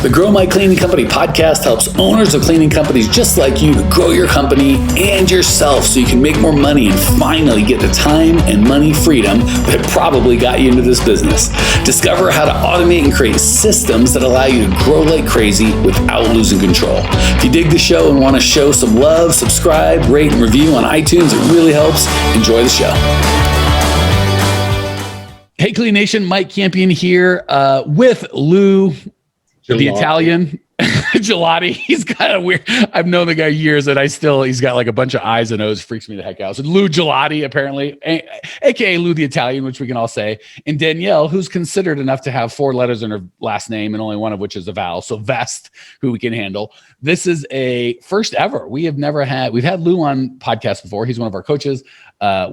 The Grow My Cleaning Company podcast helps owners of cleaning companies just like you to grow your company and yourself so you can make more money and finally get the time and money freedom that probably got you into this business. Discover how to automate and create systems that allow you to grow like crazy without losing control. If you dig the show and want to show some love, subscribe, rate, and review on iTunes. It really helps. Enjoy the show. Hey, Clean Nation, Mike Campion here with Lou Gigliotti. The Italian. Gigliotti. He's kind of weird. I've known the guy years and he's got like a bunch of eyes and O's, freaks me the heck out. So Lou Gigliotti, apparently, aka Lou the Italian, which we can all say. And Danielle, who's considered enough to have 4 letters in her last name and only one of which is a vowel. So Vest, who we can handle. This is a first ever. We've had Lou on podcast before. He's one of our coaches.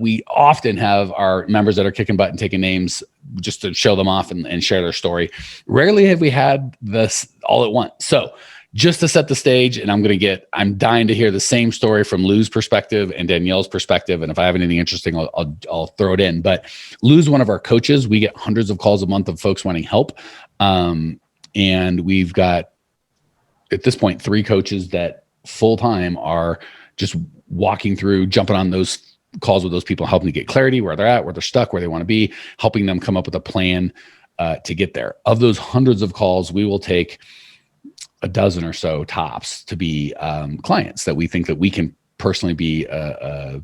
We often have our members that are kicking butt and taking names just to show them off and share their story. Rarely have we had this all at once. So just to set the stage, and I'm dying to hear the same story from Lou's perspective and Danielle's perspective. And if I have anything interesting, I'll throw it in. But Lou's one of our coaches. We get hundreds of calls a month of folks wanting help. And we've got, at this point, 3 coaches that full-time are just walking through, jumping on those calls with those people, helping to get clarity where they're at, where they're stuck, where they want to be, helping them come up with a plan to get there. Of those hundreds of calls, we will take a dozen or so tops to be clients that we think that we can personally be a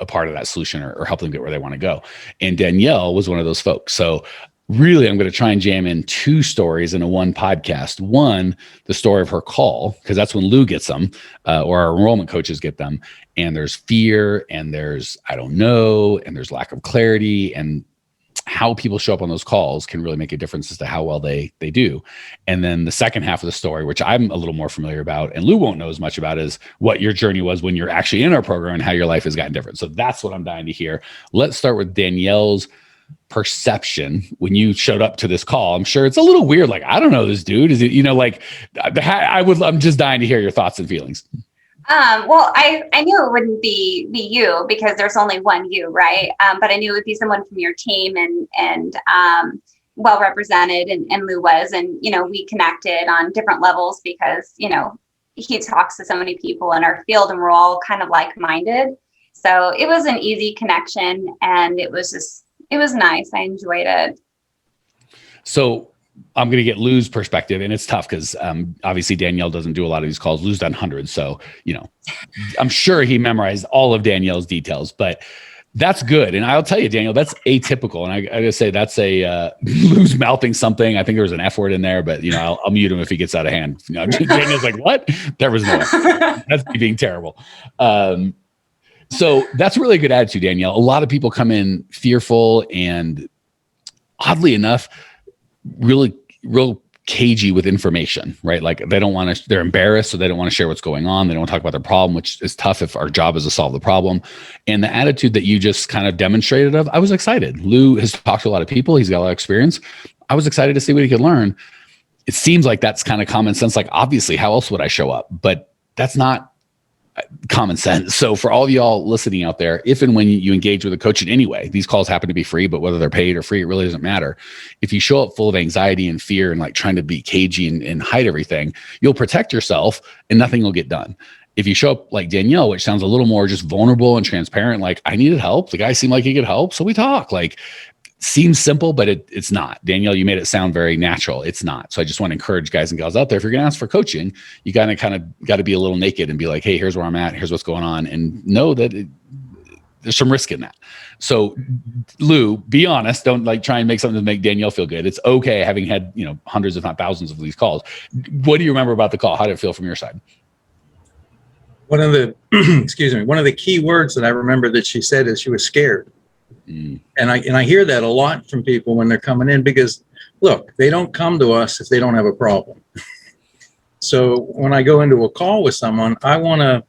part of that solution or help them get where they want to go. And Danielle was one of those folks. So really, I'm going to try and jam in 2 stories in one podcast. One, the story of her call, because that's when Lou gets them, or our enrollment coaches get them. And there's fear, and there's I don't know, and there's lack of clarity, and how people show up on those calls can really make a difference as to how well they do. And then the second half of the story, which I'm a little more familiar about, and Lou won't know as much about, is what your journey was when you're actually in our program and how your life has gotten different. So that's what I'm dying to hear. Let's start with Danielle's perception when you showed up to this call. I'm sure it's a little weird. Like, I don't know this dude. Is it, I'm just dying to hear your thoughts and feelings. Well, I knew it wouldn't be you because there's only one you, right? But I knew it would be someone from your team and well represented, and Lou was, and, we connected on different levels because, he talks to so many people in our field and we're all kind of like-minded. So it was an easy connection and it was nice. I enjoyed it. So I'm going to get Lou's perspective, and it's tough because obviously Danielle doesn't do a lot of these calls. Lou's done hundreds. So, I'm sure he memorized all of Danielle's details, but that's good. And I'll tell you, Danielle, that's atypical. And I got to say, that's Lou's mouthing something. I think there was an F word in there, but I'll mute him if he gets out of hand. Danielle's like, what? There was no, that's me being terrible. So that's really a good attitude, Danielle. A lot of people come in fearful and, oddly enough, real cagey with information, right? Like they're embarrassed, so they don't want to share what's going on. They don't want to talk about their problem, which is tough if our job is to solve the problem. And the attitude that you just kind of demonstrated I was excited. Lou has talked to a lot of people. He's got a lot of experience. I was excited to see what he could learn. It seems like that's kind of common sense. Like, obviously, how else would I show up? But that's not common sense. So for all of y'all listening out there, if and when you engage with a coach in any way, these calls happen to be free, but whether they're paid or free, it really doesn't matter. If you show up full of anxiety and fear and like trying to be cagey and hide everything, you'll protect yourself and nothing will get done. If you show up like Danielle, which sounds a little more just vulnerable and transparent, like, I needed help. The guy seemed like he could help. So we talk. Like, seems simple, but it's not. Danielle, you made it sound very natural. It's not. So I just want to encourage guys and gals out there, if you're going to ask for coaching, you kind of got to be a little naked and be like, hey, here's where I'm at. Here's what's going on. And know that there's some risk in that. So Lou, be honest. Don't try and make something to make Danielle feel good. It's okay having had, hundreds, if not thousands of these calls. What do you remember about the call? How did it feel from your side? One of the, one of the key words that I remember that she said is she was scared. And I hear that a lot from people when they're coming in, because look, they don't come to us if they don't have a problem. So when I go into a call with someone, I want to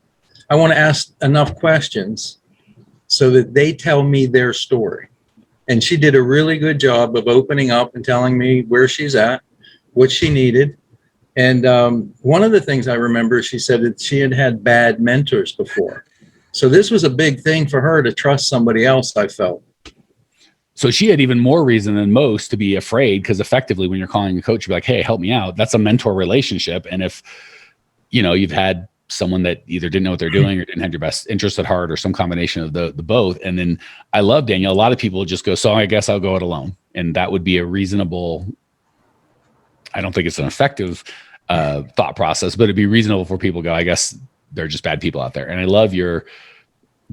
ask enough questions so that they tell me their story. And she did a really good job of opening up and telling me where she's at, what she needed. And one of the things I remember, she said that she had bad mentors before. So this was a big thing for her to trust somebody else, I felt. So she had even more reason than most to be afraid, because effectively when you're calling a coach, you're like, hey, help me out. That's a mentor relationship. And if, you've had someone that either didn't know what they're doing or didn't have your best interest at heart or some combination of the both. And then I love Danielle. A lot of people just go, so I guess I'll go it alone. And that would be a reasonable, I don't think it's an effective thought process, but it'd be reasonable for people to go, I guess they're just bad people out there. And I love your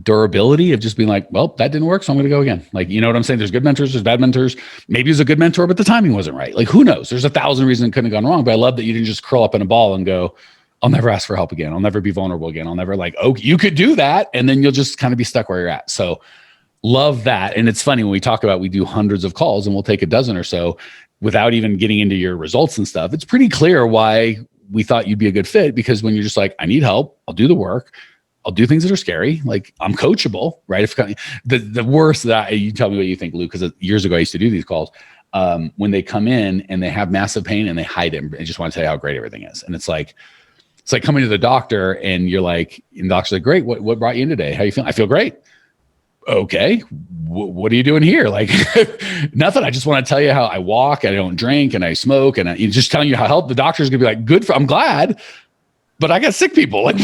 durability of just being like, well, that didn't work, so I'm going to go again. Like, you know what I'm saying? There's good mentors, there's bad mentors. Maybe he's a good mentor, but the timing wasn't right. Like, who knows? There's 1,000 reasons it couldn't have gone wrong. But I love that you didn't just curl up in a ball and go, I'll never ask for help again. I'll never be vulnerable again. I'll never you could do that. And then you'll just kind of be stuck where you're at. So love that. And it's funny when we talk about, we do hundreds of calls and we'll take a dozen or so without even getting into your results and stuff. It's pretty clear why we thought you'd be a good fit, because when you're just like, I need help, I'll do the work. I'll do things that are scary. Like, I'm coachable, right? If the worst that you tell me what you think, Lou, because years ago I used to do these calls. When they come in and they have massive pain and they hide it and just want to tell you how great everything is. And it's like coming to the doctor and you're like, and the doctor's like, great. What brought you in today? How you feeling? I feel great. Okay. What are you doing here? Like, nothing. I just want to tell you how I walk, I don't drink, and I smoke, and just telling you how healthy. The doctor's gonna be like, I'm glad. But I got sick people. Like,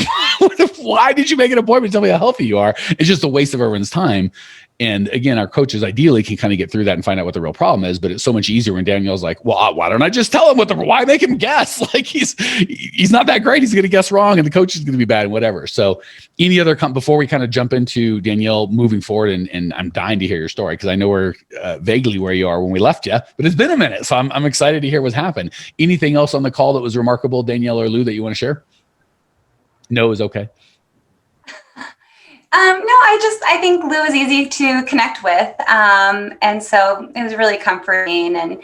why did you make an appointment to tell me how healthy you are? It's just a waste of everyone's time. And again, our coaches ideally can kind of get through that and find out what the real problem is. But it's so much easier when Danielle's like, well, why don't I just tell him why make him guess? Like, he's not that great. He's going to guess wrong and the coach is going to be bad and whatever. So any other, before we kind of jump into Danielle moving forward, and I'm dying to hear your story, because I know we're vaguely where you are when we left you, but it's been a minute. So I'm excited to hear what's happened. Anything else on the call that was remarkable, Danielle or Lou, that you want to share? No is okay. No, I think Lou is easy to connect with. And so it was really comforting, and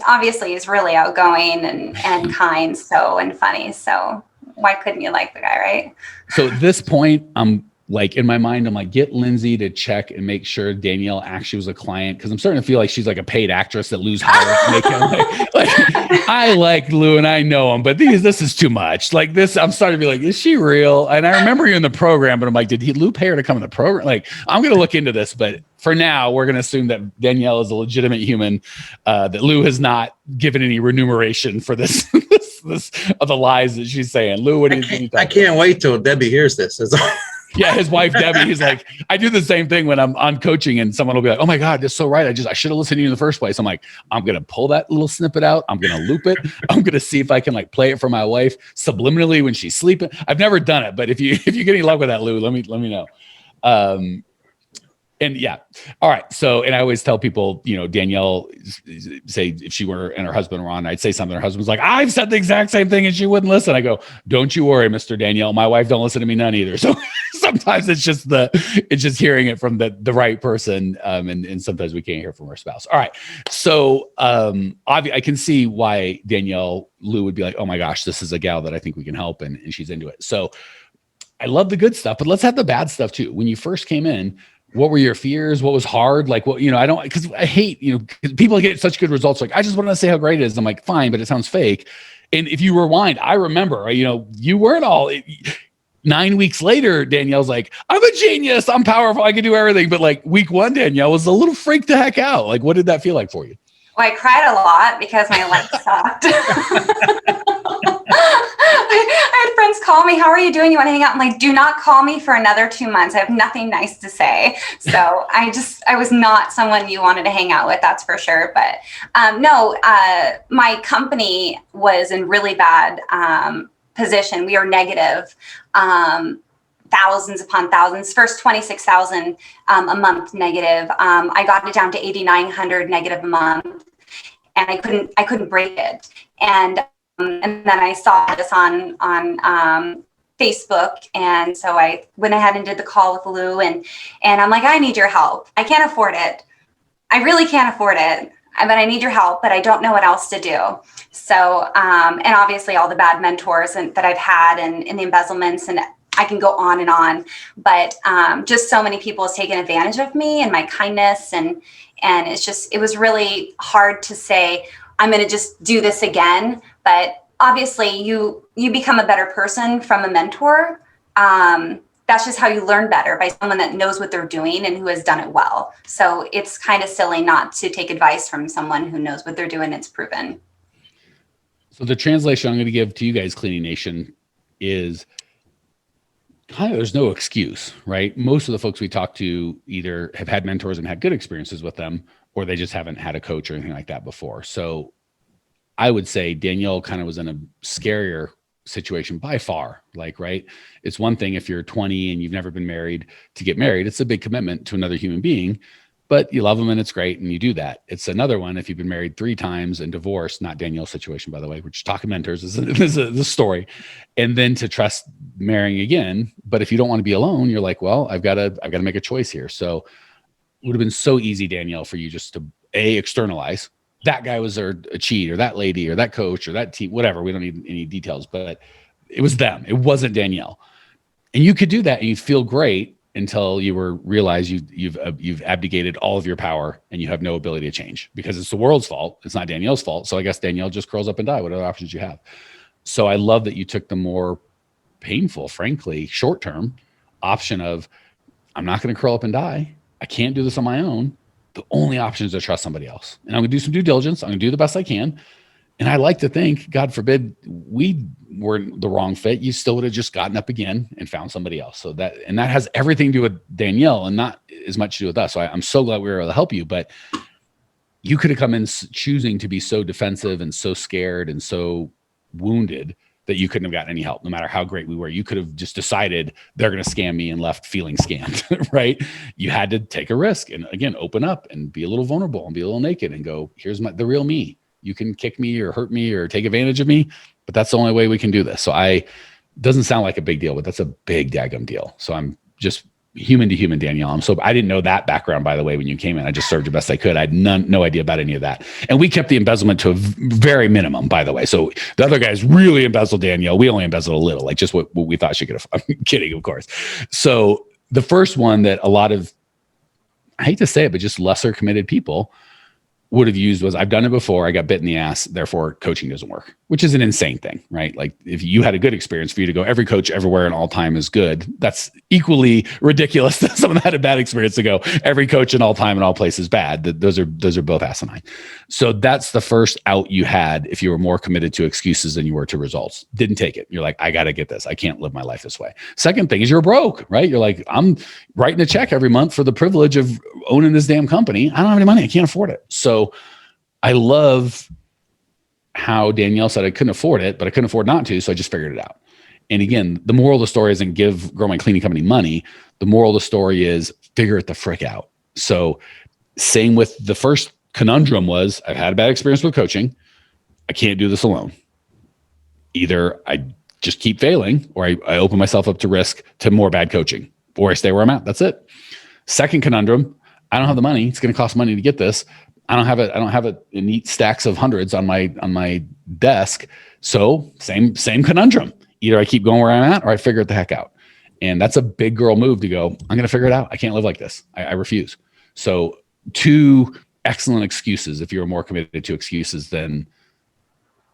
obviously he's really outgoing and kind, and funny. So why couldn't you like the guy, right? So at this point, I'm like, in my mind, I'm like, get Lindsay to check and make sure Danielle actually was a client, because I'm starting to feel like she's like a paid actress that Lou's hired. I like Lou and I know him, but this is too much. Like this, I'm starting to be like, is she real? And I remember you in the program, but I'm like, did Lou pay her to come in the program? Like, I'm going to look into this, but for now, we're going to assume that Danielle is a legitimate human, that Lou has not given any remuneration for this of the lies that she's saying. Lou, what do you think? I can't wait till Debbie hears this. Yeah, his wife Debbie, he's like, I do the same thing when I'm on coaching and someone will be like, oh my God, that's so right. I should have listened to you in the first place. I'm like, I'm gonna pull that little snippet out. I'm gonna loop it. I'm gonna see if I can like play it for my wife subliminally when she's sleeping. I've never done it, but if you get any luck with that, Lou, let me know. And yeah. All right. So, and I always tell people, Danielle, say if she were and her husband were on, I'd say something. Her husband's like, I've said the exact same thing and she wouldn't listen. I go, don't you worry, Mr. Danielle. My wife don't listen to me none either. So sometimes it's just hearing it from the right person. And sometimes we can't hear from our spouse. All right. So, I can see why Lou would be like, oh my gosh, this is a gal that I think we can help. And she's into it. So I love the good stuff, but let's have the bad stuff too. When you first came in, what were your fears? What was hard? Like, what, because I hate, people get such good results. Like, I just want to say how great it is. I'm like, fine, but it sounds fake. And if you rewind, I remember, you weren't all 9 weeks later, Danielle's like, I'm a genius. I'm powerful. I can do everything. But like week one, Danielle was a little freaked the heck out. Like, what did that feel like for you? Well, I cried a lot because my life sucked. I had friends call me, how are you doing? You want to hang out? I'm like, do not call me for another 2 months. I have nothing nice to say. So I was not someone you wanted to hang out with, that's for sure. But my company was in really bad position. We were negative, thousands upon thousands, first 26,000 a month negative. I got it down to 8,900 negative a month, and I couldn't break it. And then I saw this on Facebook. And so I went ahead and did the call with Lou, and I'm like, I need your help. I can't afford it. I really can't afford it, but I need your help, but I don't know what else to do. So, and obviously all the bad mentors that I've had and the embezzlements, and I can go on and on, but just so many people have taken advantage of me and my kindness. And it was really hard to say, I'm going to just do this again. But obviously you become a better person from a mentor. that's just how you learn better, by someone that knows what they're doing and who has done it well. So it's kind of silly not to take advice from someone who knows what they're doing. It's proven. So the translation I'm going to give to you guys, Cleaning Nation, is kind of, there's no excuse, right? Most of the folks we talk to either have had mentors and had good experiences with them, or they just haven't had a coach or anything like that before. So I would say Danielle kind of was in a scarier situation by far. Like, right, it's one thing if you're 20 and you've never been married to get married. It's a big commitment to another human being, but you love them and it's great and you do that. It's another one if you've been married 3 times and divorced, not Danielle's situation, by the way, we're just talking mentors, this is the story. And then to trust marrying again. But if you don't want to be alone, you're like, well, I've got to make a choice here. So it would have been so easy, Danielle, for you just to externalize that guy was a cheat, or that lady, or that coach, or that team, whatever. We don't need any details, but it was them. It wasn't Danielle. And you could do that and you feel great until you realize you've abdicated all of your power and you have no ability to change, because it's the world's fault. It's not Danielle's fault. So I guess Danielle just curls up and die. What other options you have? So I love that you took the more painful, frankly, short-term option of, I'm not going to curl up and die. I can't do this on my own. The only option is to trust somebody else. And I'm going to do some due diligence. I'm going to do the best I can. And I like to think, God forbid, we were the wrong fit. You still would have just gotten up again and found somebody else. So that has everything to do with Danielle and not as much to do with us. So I'm so glad we were able to help you, but you could have come in choosing to be so defensive and so scared and so wounded that you couldn't have gotten any help, no matter how great we were. You could have just decided they're going to scam me and left feeling scammed, right? You had to take a risk and, again, open up and be a little vulnerable and be a little naked and go, here's the real me. You can kick me or hurt me or take advantage of me, but that's the only way we can do this. So doesn't sound like a big deal, but that's a big daggum deal. So I'm just human to human, Danielle. I didn't know that background, by the way, when you came in. I just served the best I could. I had no idea about any of that. And we kept the embezzlement to a very minimum, by the way. So the other guys really embezzled Danielle. We only embezzled a little, like just what we thought she could have. I'm kidding, of course. So the first one that a lot of, I hate to say it, but just lesser committed people would have used was, I've done it before. I got bit in the ass. Therefore, coaching doesn't work, which is an insane thing, right? Like if you had a good experience, for you to go every coach everywhere and all time is good, that's equally ridiculous than someone that had a bad experience to go every coach in all time and all places is bad. Those are both asinine. So that's the first out you had if you were more committed to excuses than you were to results. Didn't take it. You're like, I got to get this. I can't live my life this way. Second thing is you're broke, right? You're like, I'm writing a check every month for the privilege of owning this damn company. I don't have any money. I can't afford it. So I love how Danielle said I couldn't afford it, but I couldn't afford not to. So I just figured it out. And again, the moral of the story isn't grow my cleaning company money. The moral of the story is figure it the frick out. So same with the first conundrum was, I've had a bad experience with coaching. I can't do this alone. Either I just keep failing, or I open myself up to risk to more bad coaching, or I stay where I'm at. That's it. Second conundrum, I don't have the money. It's going to cost money to get this. I don't have a neat stacks of hundreds on my desk. So same conundrum. Either I keep going where I'm at, or I figure it the heck out. And that's a big girl move to go, I'm going to figure it out. I can't live like this. I refuse. So 2 excellent excuses if you're more committed to excuses than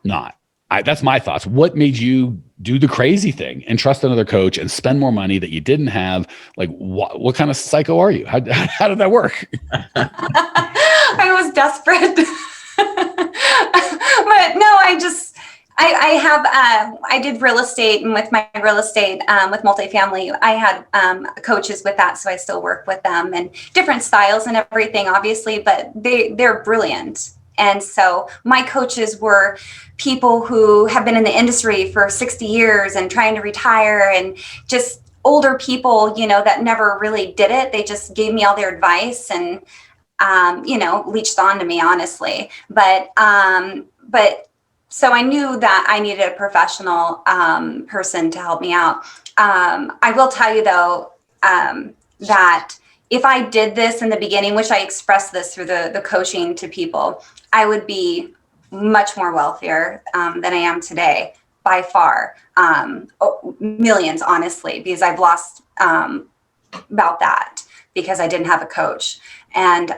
not. That's my thoughts. What made you do the crazy thing and trust another coach and spend more money that you didn't have? Like, what kind of psycho are you? How did that work? I was desperate. But no, I did real estate, and with my real estate, with multifamily, I had coaches with that. So I still work with them, and different styles and everything, obviously, but they're brilliant. And so my coaches were people who have been in the industry for 60 years and trying to retire, and just older people, that never really did it. They just gave me all their advice and, leached onto me, honestly. But so I knew that I needed a professional person to help me out. I will tell you though, that if I did this in the beginning, which I expressed this through the coaching to people, I would be much more wealthier than I am today, by far. Millions, honestly, because I've lost about that because I didn't have a coach. And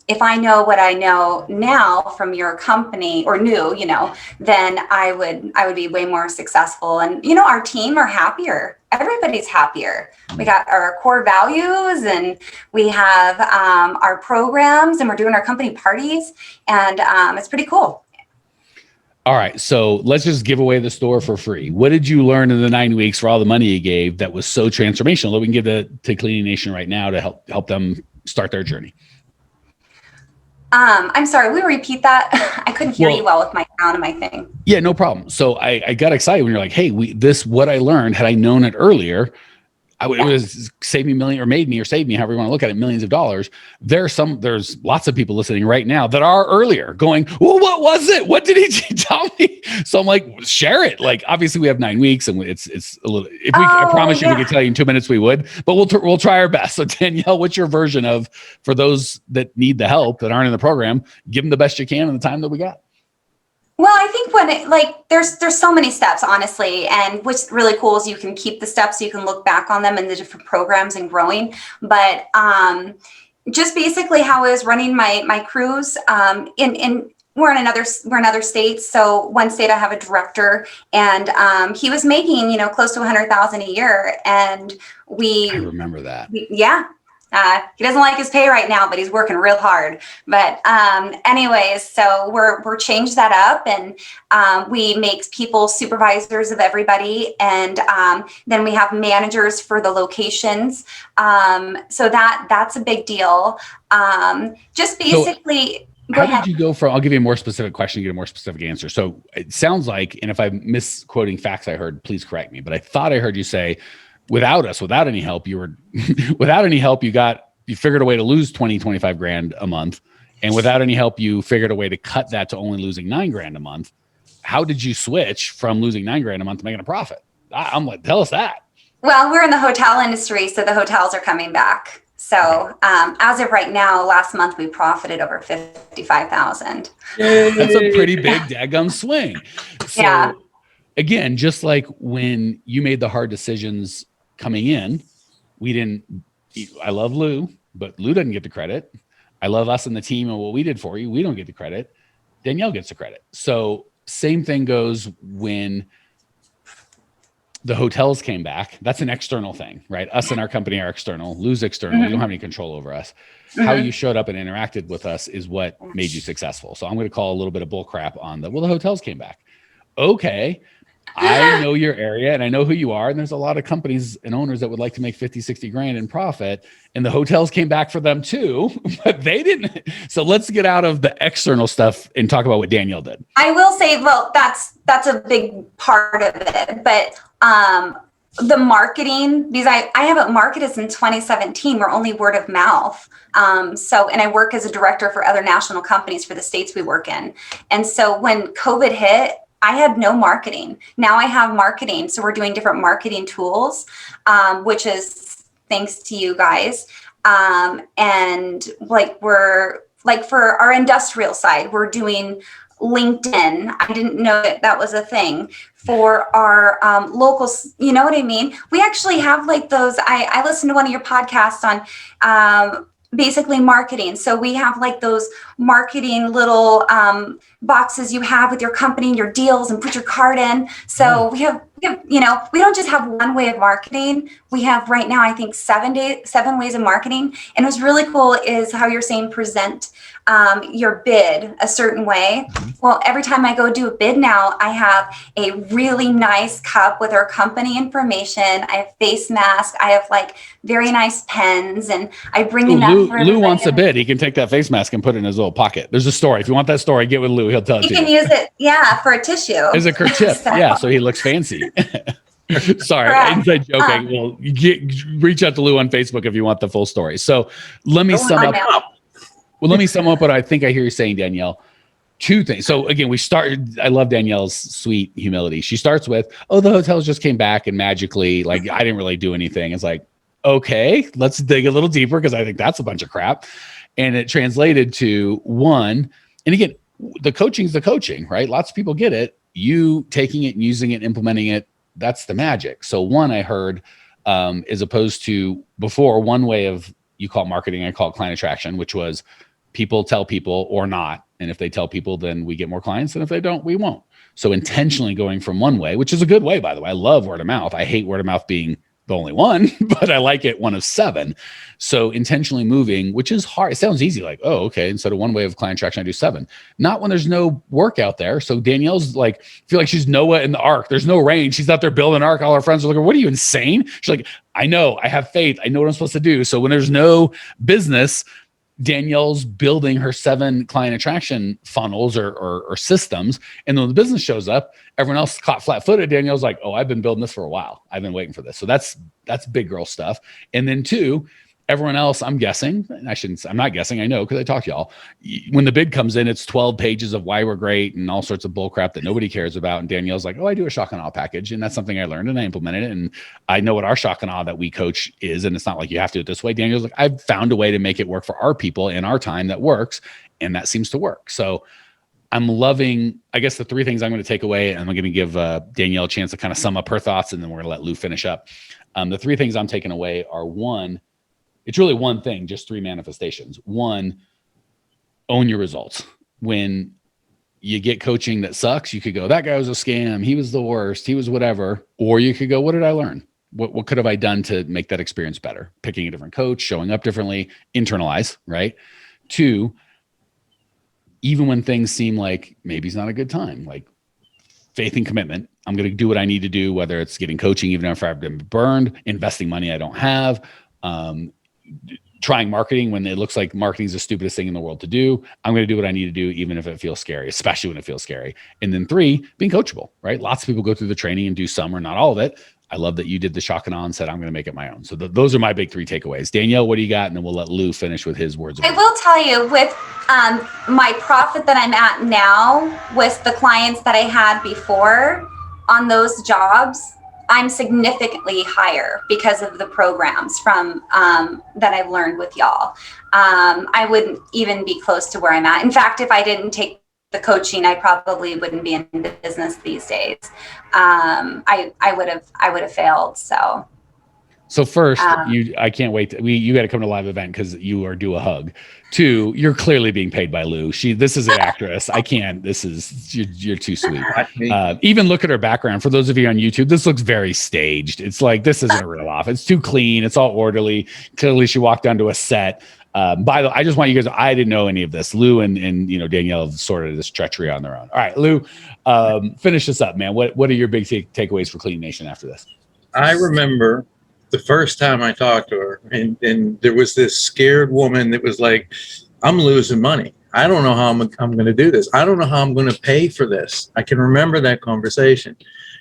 if I know what I know now from your company, or knew, then I would be way more successful. And, our team are happier. everybody's happier. We got our core values, and we have our programs, and we're doing our company parties, and it's pretty cool. All right. So let's just give away the store for free. What did you learn in the 9 weeks for all the money you gave that was so transformational that we can give it to Cleaning Nation right now to help them start their journey? I'm sorry, will you repeat that? I couldn't hear you well with my sound and my thing. Yeah, no problem. So I got excited when you're like, hey, what I learned, had I known it earlier, it was saved me million or made me or saved me, however you want to look at it, millions of dollars. There's lots of people listening right now that are earlier going, well, what was it? What did he tell me? So I'm like, share it. Like, obviously we have 9 weeks and it's a little, I promise you we could tell you in 2 minutes, we would, but we'll try our best. So Danielle, what's your version of, for those that need the help that aren't in the program, give them the best you can in the time that we got? Well, I think there's so many steps, honestly, and what's really cool is you can keep the steps, so you can look back on them in the different programs and growing. But just basically how I was running my crews we're in another state. So one state I have a director, and he was making close to 100,000 a year, and I remember that. He doesn't like his pay right now, but he's working real hard. But anyways, so we're changed that up, and we make people supervisors of everybody, and then we have managers for the locations. So that's a big deal. Just basically. How did you go from, I'll give you a more specific question, get a more specific answer. So it sounds like, and if I'm misquoting facts I heard, please correct me, but I thought I heard you say, without any help, you figured a way to lose 20, 25 grand a month. And without any help, you figured a way to cut that to only losing 9 grand a month. How did you switch from losing 9 grand a month to making a profit? I'm like, tell us that. Well, we're in the hotel industry, so the hotels are coming back. So as of right now, last month we profited over 55,000. That's a pretty big daggum swing. So again, just like when you made the hard decisions coming in, I love Lou, but Lou doesn't get the credit. I love us and the team and what we did for you. We don't get the credit. Danielle gets the credit. So same thing goes when the hotels came back. That's an external thing, right? Us and our company are external. Lou's external. You don't have any control over us. How you showed up and interacted with us is what made you successful. So I'm going to call a little bit of bull crap on the hotels came back. Okay. I know your area and I know who you are. And there's a lot of companies and owners that would like to make 50, 60 grand in profit. And the hotels came back for them too, but they didn't. So let's get out of the external stuff and talk about what Danielle did. I will say, well, that's a big part of it, but the marketing, because I haven't marketed since 2017. We're only word of mouth. And I work as a director for other national companies for the states we work in. And so when COVID hit, I had no marketing. Now I have marketing. So we're doing different marketing tools, which is thanks to you guys. And for our industrial side, we're doing LinkedIn. I didn't know that was a thing for our locals. You know what I mean? We actually have those. I listened to one of your podcasts on basically marketing. So we have those marketing little boxes you have with your company and your deals and put your card in. So we have, we don't just have one way of marketing. We have right now, I think 7 ways of marketing. And what's really cool is how you're saying present your bid a certain way. Well, every time I go do a bid now, I have a really nice cup with our company information. I have face masks. I have very nice pens, and I bring them up. Lou wants a bid. He can take that face mask and put it in his little pocket. There's a story. If you want that story, get with Lou. He'll tell it to you. You can use it, for a tissue. As a kerchief. So he looks fancy. Sorry, inside joking. Well, reach out to Lou on Facebook if you want the full story. So let me sum up. Well, let me sum up what I think I hear you saying, Danielle. 2 things. So again, I love Danielle's sweet humility. She starts with, the hotels just came back and magically, I didn't really do anything. It's like, okay, let's dig a little deeper because I think that's a bunch of crap. And it translated to 1, and again, the coaching's the coaching, right? Lots of people get it. You taking it and using it, implementing it, that's the magic. So 1, I heard, as opposed to before, one way of, you call marketing, I call it client attraction, which was people tell people or not. And if they tell people, then we get more clients. And if they don't, we won't. So intentionally going from one way, which is a good way, by the way. I love word of mouth. I hate word of mouth being the only one, but I like it one of 7. So intentionally moving, which is hard. It sounds easy, like, oh, okay, instead of one way of client attraction, I do 7. Not when there's no work out there. So Danielle's like, feel like she's Noah in the ark. There's no rain. She's out there building an ark. All her friends are looking, what are you, insane? She's like, I know, I have faith. I know what I'm supposed to do. So when there's no business, Danielle's building her 7 client attraction funnels or systems. And when the business shows up, everyone else caught flat-footed. Danielle's like, oh, I've been building this for a while. I've been waiting for this. So that's big girl stuff. And then 2, everyone else, I'm guessing, I'm not guessing, I know, because I talk to y'all. When the bid comes in, it's 12 pages of why we're great and all sorts of bull crap that nobody cares about. And Danielle's like, oh, I do a shock and awe package. And that's something I learned and I implemented it. And I know what our shock and awe that we coach is. And it's not like you have to do it this way. Daniel's like, I've found a way to make it work for our people in our time that works. And that seems to work. So I'm loving, I guess, the 3 things I'm going to take away. And I'm going to give Danielle a chance to kind of sum up her thoughts. And then we're going to let Lou finish up. The 3 things I'm taking away are, 1, it's really one thing, just 3 manifestations. 1, own your results. When you get coaching that sucks, you could go, that guy was a scam. He was the worst. He was whatever. Or you could go, what did I learn? What could have I done to make that experience better? Picking a different coach, showing up differently, internalize, right? 2, even when things seem like maybe it's not a good time, like faith and commitment. I'm going to do what I need to do, whether it's getting coaching, even if I've been burned, investing money I don't have, trying marketing when it looks like marketing is the stupidest thing in the world to do. I'm going to do what I need to do, even if it feels scary, especially when it feels scary. And then 3, being coachable, right? Lots of people go through the training and do some or not all of it. I love that you did the shock and awe and said, I'm going to make it my own. So those are my big 3 takeaways. Danielle, what do you got? And then we'll let Lou finish with his words. I will tell you, with my profit that I'm at now with the clients that I had before on those jobs, I'm significantly higher because of the programs from that I've learned with y'all. I wouldn't even be close to where I'm at. In fact, if I didn't take the coaching, I probably wouldn't be in the business these days. I would have failed. So first, I can't wait. You got to come to a live event because you are due a hug. 2, you're clearly being paid by Lou. This is an actress. I can't. You're too sweet. Even look at her background. For those of you on YouTube, this looks very staged. It's like, this isn't a real off. It's too clean. It's all orderly. Clearly, she walked onto a set. By the way, I just want you guys, I didn't know any of this. Lou and Danielle have sorted this treachery on their own. All right, Lou, finish this up, man. What are your big takeaways for Clean Nation after this? I remember the first time I talked to her, and there was this scared woman that was like, I'm losing money. I don't know how I'm going to do this. I don't know how I'm going to pay for this. I can remember that conversation.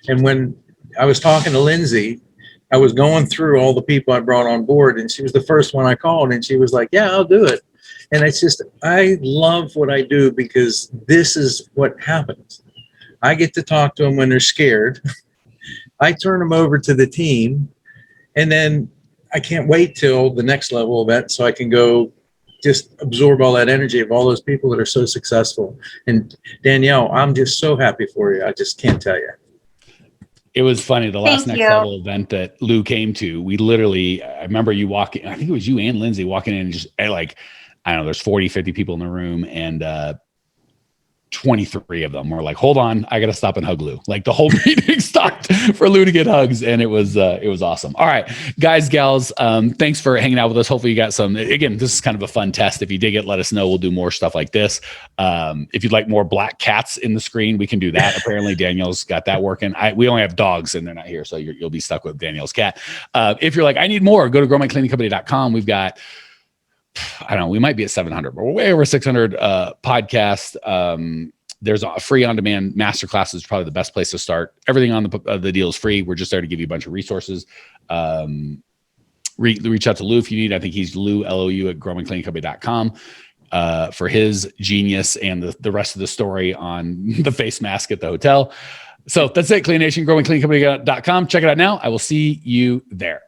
And when I was talking to Lindsay, I was going through all the people I brought on board, and she was the first one I called, and she was like, yeah, I'll do it. And it's just, I love what I do because this is what happens. I get to talk to them when they're scared. I turn them over to the team, and then I can't wait till the next level event so I can go just absorb all that energy of all those people that are so successful. And Danielle, I'm just so happy for you. I just can't tell you. It was funny. The last next level event that Lou came to, we literally, I remember you walking, I think it was you and Lindsay walking in and just like, I don't know, there's 40, 50 people in the room, and 23 of them were like, hold on, I got to stop and hug Lou. Like the whole meeting stopped for Lou to get hugs. And it was awesome. All right, guys, gals, thanks for hanging out with us. Hopefully you got some, again, this is kind of a fun test. If you dig it, let us know. We'll do more stuff like this. If you'd like more black cats in the screen, we can do that. Apparently Danielle's got that working. We only have dogs and they're not here. So you'll be stuck with Danielle's cat. If you're like, I need more, go to growmycleaningcompany.com. We've got, I don't know, we might be at 700, but we're way over 600 podcasts. There's a free on-demand masterclass is probably the best place to start. Everything on the deal is free. We're just there to give you a bunch of resources. Reach out to Lou if you need. I think he's Lou, L-O-U, at growmycleaningcompany.com for his genius and the rest of the story on the face mask at the hotel. So that's it, Clean Nation, growmycleaningcompany.com. Check it out now. I will see you there.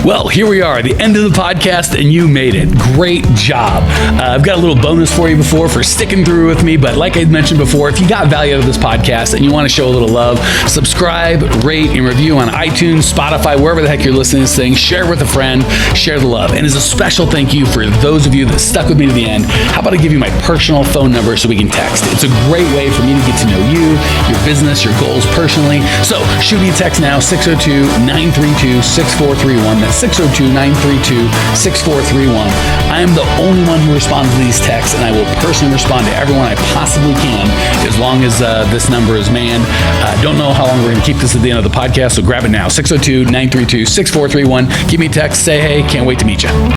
Well, here we are, the end of the podcast, and you made it. Great job. I've got a little bonus for you for sticking through with me, but like I mentioned before, if you got value out of this podcast and you want to show a little love, subscribe, rate, and review on iTunes, Spotify, wherever the heck you're listening to this thing. Share with a friend, share the love. And as a special thank you for those of you that stuck with me to the end, how about I give you my personal phone number so we can text? It's a great way for me to get to know you, your business, your goals personally. So shoot me a text now, 602-932-6431. That's 602-932-6431. I am the only one who responds to these texts, and I will personally respond to everyone I possibly can as long as this number is manned. Don't know how long we're going to keep this at the end of the podcast, so grab it now, 602-932-6431. Give me a text, say hey, can't wait to meet you.